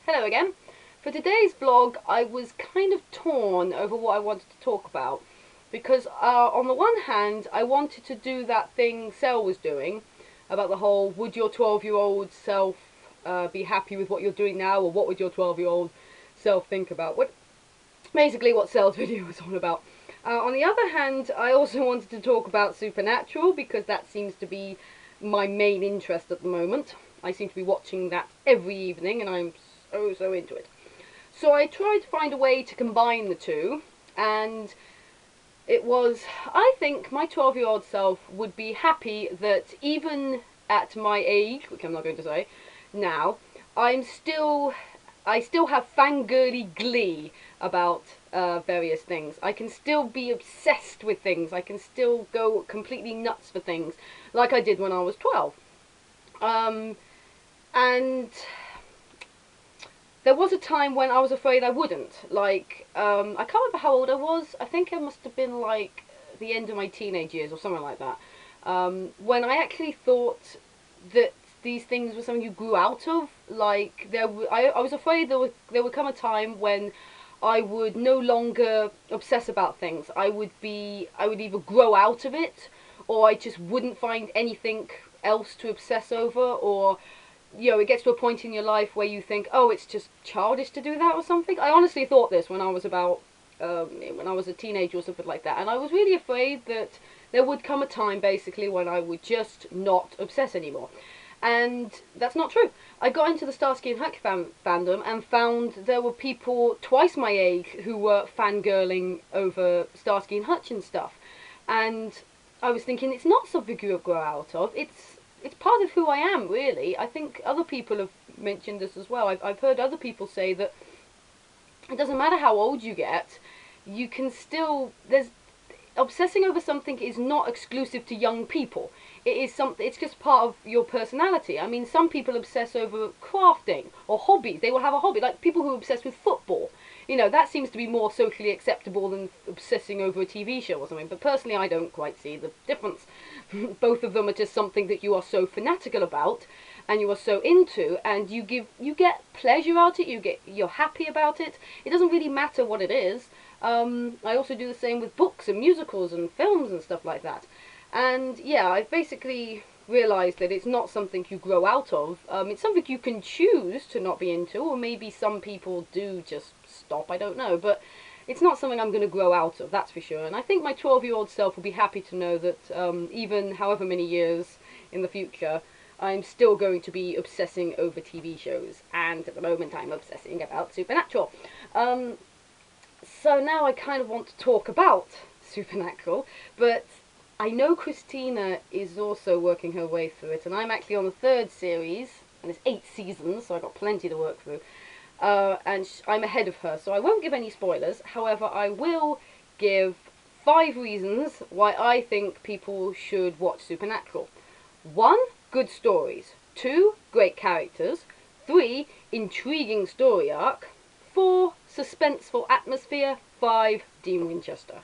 Hello again. For today's vlog, I was kind of torn over what I wanted to talk about because on the one hand, I wanted to do that thing Sel was doing about the whole would your 12-year-old self be happy with what you're doing now, or what would your 12-year-old self think about basically what Sel's video was all about. On the other hand, I also wanted to talk about Supernatural because that seems to be my main interest at the moment. I seem to be watching that every evening and I'm so into it. So I tried to find a way to combine the two, and I think my 12-year-old self would be happy that even at my age, which I'm not going to say now, I still have fangirly glee about various things. I can still be obsessed with things. I can still go completely nuts for things, like I did when I was 12. And there was a time when I was afraid I wouldn't. Like, I can't remember how old I was. I think I must have been like the end of my teenage years or something like that. When I actually thought that these things were something you grew out of. Like, I was afraid there would come a time when I would no longer obsess about things. I would either grow out of it, or I just wouldn't find anything else to obsess over, or it gets to a point in your life where you think, oh, it's just childish to do that or something. I honestly thought this when I was when I was a teenager or something like that, and I was really afraid that there would come a time, basically, when I would just not obsess anymore. And that's not true. I got into the Starsky and Hutch fandom and found there were people twice my age who were fangirling over Starsky and Hutch and stuff. And I was thinking, it's not something you grow out of. It's part of who I am, really. I think other people have mentioned this as well. I've heard other people say that it doesn't matter how old you get, you can still, obsessing over something is not exclusive to young people. It's just part of your personality. I mean, some people obsess over crafting or hobbies. They will have a hobby, like people who are obsessed with football. That seems to be more socially acceptable than obsessing over a TV show or something. But personally, I don't quite see the difference. Both of them are just something that you are so fanatical about, and you are so into, and you get pleasure out of it. You're happy about it. It doesn't really matter what it is. I also do the same with books and musicals and films and stuff like that. And yeah, I've basically realised that it's not something you grow out of. It's something you can choose to not be into, or maybe some people do just stop, I don't know. But it's not something I'm going to grow out of, that's for sure. And I think my 12-year-old self will be happy to know that even however many years in the future, I'm still going to be obsessing over TV shows. And at the moment, I'm obsessing about Supernatural. So now I kind of want to talk about Supernatural, but I know Christina is also working her way through it, and I'm actually on the third series, and there's 8 seasons, so I've got plenty to work through. And I'm ahead of her, so I won't give any spoilers. However, I will give 5 reasons why I think people should watch Supernatural. 1. Good stories. 2. Great characters. 3. Intriguing story arc. 4. Suspenseful atmosphere. 5. Dean Winchester.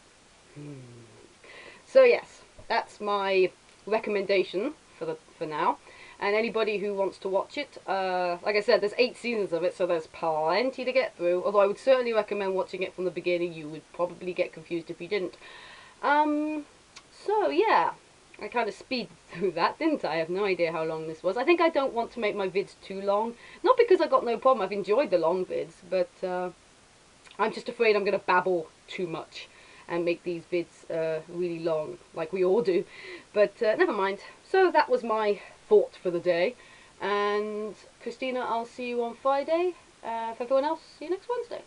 So yes, that's my recommendation for now. And anybody who wants to watch it, like I said, there's 8 seasons of it, so there's plenty to get through. Although I would certainly recommend watching it from the beginning. You would probably get confused if you didn't. So yeah, I kind of speeded through that, didn't I? I have no idea how long this was. I think I don't want to make my vids too long. Not because I've got no problem, I've enjoyed the long vids, but I'm just afraid I'm going to babble too much and make these vids really long, like we all do. But never mind. So that was my thought for the day. And Christina, I'll see you on Friday. For everyone else, see you next Wednesday.